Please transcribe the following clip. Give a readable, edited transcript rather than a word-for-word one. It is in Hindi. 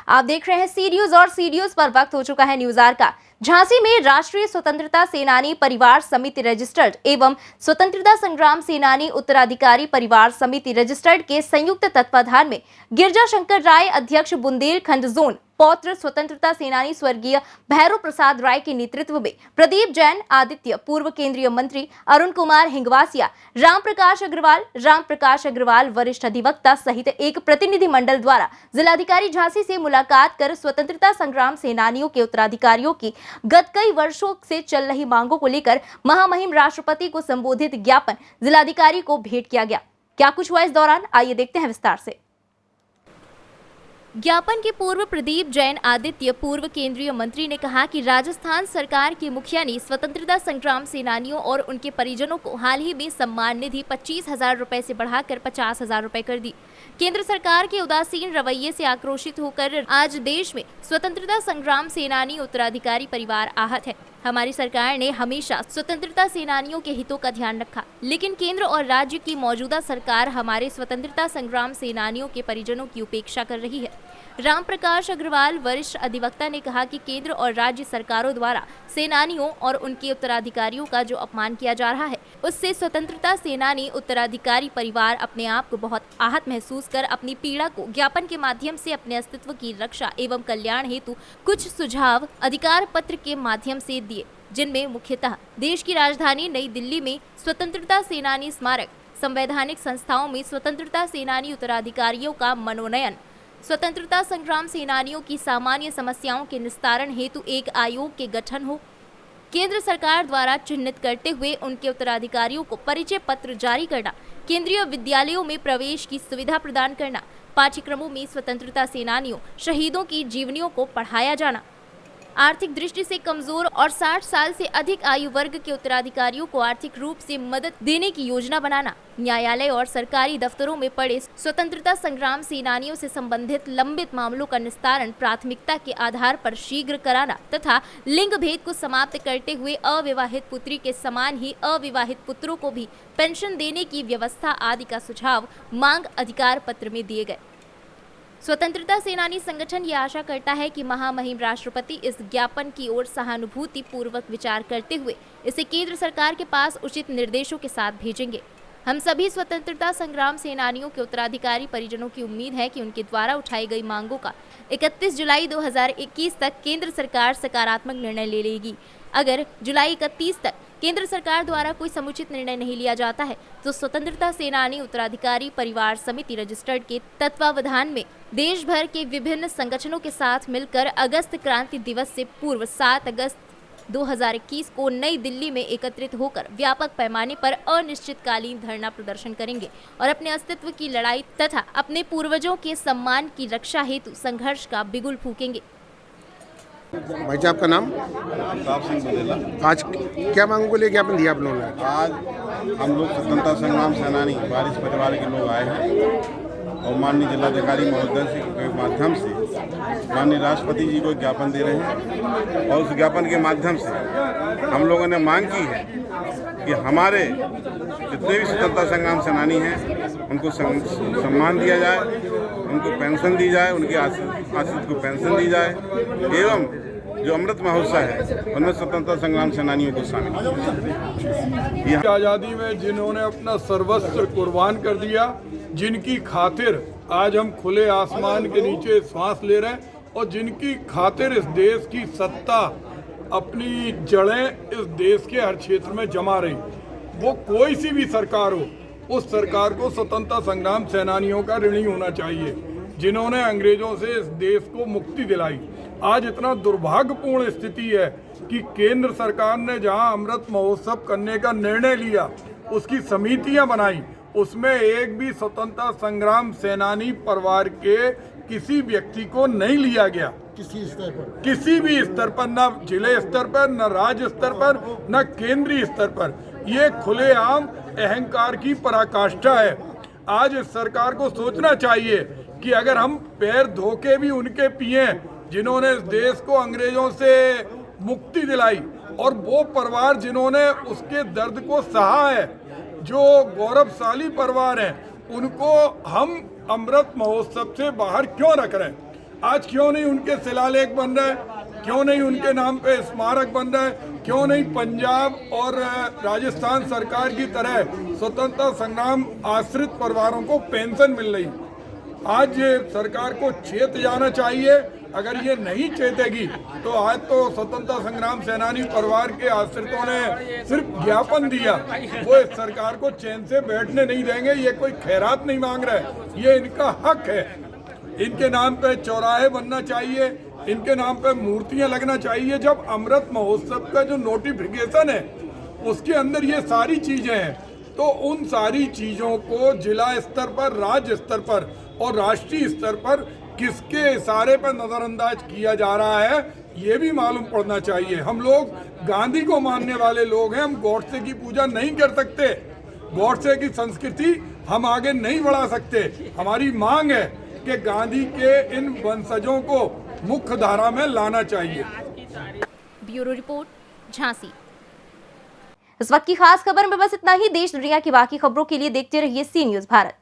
आप देख रहे हैं सी न्यूज और सी न्यूज पर वक्त हो चुका है न्यूज आवर का। झांसी में राष्ट्रीय स्वतंत्रता सेनानी परिवार समिति रजिस्टर्ड एवं स्वतंत्रता संग्राम सेनानी उत्तराधिकारी परिवार समिति रजिस्टर्ड के संयुक्त तत्वाधान में गिरजा शंकर राय अध्यक्ष बुंदेलखंड जोन पौत्र स्वतंत्रता सेनानी स्वर्गीय भैरव प्रसाद राय के नेतृत्व में प्रदीप जैन आदित्य, पूर्व केंद्रीय मंत्री अरुण कुमार हिंगवासिया, राम प्रकाश अग्रवाल वरिष्ठ अधिवक्ता सहित एक प्रतिनिधि मंडल द्वारा जिलाधिकारी झांसी से मुलाकात कर स्वतंत्रता संग्राम सेनानियों के उत्तराधिकारियों की गत कई वर्षों से चल रही मांगों को लेकर महामहिम राष्ट्रपति को संबोधित ज्ञापन जिलाधिकारी को भेंट किया गया। क्या कुछ हुआ इस दौरान, आइए देखते हैं विस्तार से। ज्ञापन के पूर्व प्रदीप जैन आदित्य, पूर्व केंद्रीय मंत्री ने कहा कि राजस्थान सरकार के मुखिया ने स्वतंत्रता संग्राम सेनानियों और उनके परिजनों को हाल ही में सम्मान निधि 25,000 रुपए से बढ़ाकर 50,000 रुपए कर दी। केंद्र सरकार के उदासीन रवैये से आक्रोशित होकर आज देश में स्वतंत्रता संग्राम सेनानी उत्तराधिकारी परिवार आहत है। हमारी सरकार ने हमेशा स्वतंत्रता सेनानियों के हितों का ध्यान रखा, लेकिन केंद्र और राज्य की मौजूदा सरकार हमारे स्वतंत्रता संग्राम सेनानियों के परिजनों की उपेक्षा कर रही है। राम प्रकाश अग्रवाल वरिष्ठ अधिवक्ता ने कहा कि केंद्र और राज्य सरकारों द्वारा सेनानियों और उनके उत्तराधिकारियों का जो अपमान किया जा रहा है, उससे स्वतंत्रता सेनानी उत्तराधिकारी परिवार अपने आप को बहुत आहत महसूस कर अपनी पीड़ा को ज्ञापन के माध्यम से अपने अस्तित्व की रक्षा एवं कल्याण हेतु कुछ सुझाव अधिकार पत्र के माध्यम से दिए, जिनमें मुख्यतः देश की राजधानी नई दिल्ली में स्वतंत्रता सेनानी स्मारक, संवैधानिक संस्थाओं में स्वतंत्रता सेनानी उत्तराधिकारियों का मनोनयन, स्वतंत्रता संग्राम सेनानियों की सामान्य समस्याओं के निस्तारण हेतु एक आयोग के गठन हो, केंद्र सरकार द्वारा चिन्हित करते हुए उनके उत्तराधिकारियों को परिचय पत्र जारी करना, केंद्रीय विद्यालयों में प्रवेश की सुविधा प्रदान करना, पाठ्यक्रमों में स्वतंत्रता सेनानियों शहीदों की जीवनियों को पढ़ाया जाना, आर्थिक दृष्टि से कमजोर और 60 साल से अधिक आयु वर्ग के उत्तराधिकारियों को आर्थिक रूप से मदद देने की योजना बनाना, न्यायालय और सरकारी दफ्तरों में पड़े स्वतंत्रता संग्राम सेनानियों से संबंधित लंबित मामलों का निस्तारण प्राथमिकता के आधार पर शीघ्र कराना तथा लिंग भेद को समाप्त करते हुए अविवाहित पुत्री के समान ही अविवाहित पुत्रों को भी पेंशन देने की व्यवस्था आदि का सुझाव मांग अधिकार पत्र में दिए गए। स्वतंत्रता सेनानी संगठन ये आशा करता है कि महामहिम राष्ट्रपति इस ज्ञापन की ओर सहानुभूति पूर्वक विचार करते हुए इसे केंद्र सरकार के पास उचित निर्देशों के साथ भेजेंगे। हम सभी स्वतंत्रता संग्राम सेनानियों के उत्तराधिकारी परिजनों की उम्मीद है कि उनके द्वारा उठाई गई मांगों का 31 जुलाई 2021 तक केंद्र सरकार सकारात्मक निर्णय ले लेगी। अगर जुलाई 31 तक केंद्र सरकार द्वारा कोई समुचित निर्णय नहीं लिया जाता है तो स्वतंत्रता सेनानी उत्तराधिकारी परिवार समिति रजिस्टर्ड के तत्वावधान में देश भर के विभिन्न संगठनों के साथ मिलकर अगस्त क्रांति दिवस से पूर्व 7 अगस्त 2021 को नई दिल्ली में एकत्रित होकर व्यापक पैमाने पर अनिश्चितकालीन धरना प्रदर्शन करेंगे और अपने अस्तित्व की लड़ाई तथा अपने पूर्वजों के सम्मान की रक्षा हेतु संघर्ष का बिगुल फूकेंगे। भाई साहब का नाम? प्रताप सिंह बघेला। आज क्या मांगों को लेकर ज्ञापन दिया आप लोगों ने? आज हम लोग स्वतंत्रता संग्राम सेनानी वारिस परिवार के लोग आए हैं और माननीय जिलाधिकारी महोदय के माध्यम से माननीय राष्ट्रपति जी को ज्ञापन दे रहे हैं और उस ज्ञापन के माध्यम से हम लोगों ने मांग की है कि हमारे जितने भी स्वतंत्रता संग्राम सेनानी हैं उनको सम्मान दिया जाए, उनको पेंशन दी जाए, उनके आश्रित को पेंशन दी जाए एवं जो अमृत महोत्सव है उनमें स्वतंत्रता संग्राम सेनानियों को शामिल किया। आज़ादी में जिन्होंने अपना सर्वस्व कुर्बान कर दिया, जिनकी खातिर आज हम खुले आसमान के नीचे सांस ले रहे हैं और जिनकी खातिर इस देश की सत्ता अपनी जड़ें इस देश के हर क्षेत्र में जमा रही, वो कोई सी भी सरकार हो, उस सरकार को स्वतंत्रता संग्राम सेनानियों का ऋणी होना चाहिए, जिन्होंने अंग्रेजों से इस देश को मुक्ति दिलाई। आज इतना दुर्भाग्यपूर्ण स्थिति है कि केंद्र सरकार ने जहां अमृत महोत्सव करने का निर्णय लिया, उसकी समितियां बनाई, उसमें एक भी स्वतंत्रता संग्राम सेनानी परिवार के किसी व्यक्ति को नहीं लिया गया। किसी भी स्तर पर, न जिले स्तर पर, न राज्य स्तर पर, न केंद्रीय स्तर पर। ये खुलेआम अहंकार की पराकाष्ठा है। आज इस सरकार को सोचना चाहिए कि अगर हम पैर धो के भी उनके पिए जिन्होंने इस देश को अंग्रेजों से मुक्ति दिलाई और वो परिवार जिन्होंने उसके दर्द को सहा है, जो गौरवशाली परिवार हैं, उनको हम अमृत महोत्सव से बाहर क्यों रख रहे हैं? आज क्यों नहीं उनके शिलालेख बन रहे, क्यों नहीं उनके नाम पे स्मारक बन रहे, क्यों नहीं पंजाब और राजस्थान सरकार की तरह स्वतंत्रता संग्राम आश्रित परिवारों को पेंशन मिल रही। आज सरकार को चेत जाना चाहिए। अगर ये नहीं चेतेगी तो आज तो स्वतंत्रता संग्राम सेनानी परिवार के आश्रितों ने सिर्फ ज्ञापन दिया, वो इस सरकार को चैन से बैठने नहीं देंगे। ये कोई खैरात नहीं मांग रहे, ये इनका हक है। इनके नाम पे चौराहे बनना चाहिए, इनके नाम पे मूर्तियां लगना चाहिए। जब अमृत महोत्सव का जो नोटिफिकेशन है उसके अंदर ये सारी चीजें हैं, तो उन सारी चीजों को जिला स्तर पर, राज्य स्तर पर और राष्ट्रीय स्तर पर किसके इशारे पर नजरअंदाज किया जा रहा है, ये भी मालूम पड़ना चाहिए। हम लोग गांधी को मानने वाले लोग हैं, हम गॉडसे की पूजा नहीं कर सकते, गॉडसे की संस्कृति हम आगे नहीं बढ़ा सकते। हमारी मांग है कि गांधी के इन वंशजों को मुख्य धारा में लाना चाहिए। Bureau report, Jhansi. इस वक्त की खास खबर में बस इतना ही। देश दुनिया की बाकी खबरों के लिए देखते रहिए सी न्यूज़ भारत।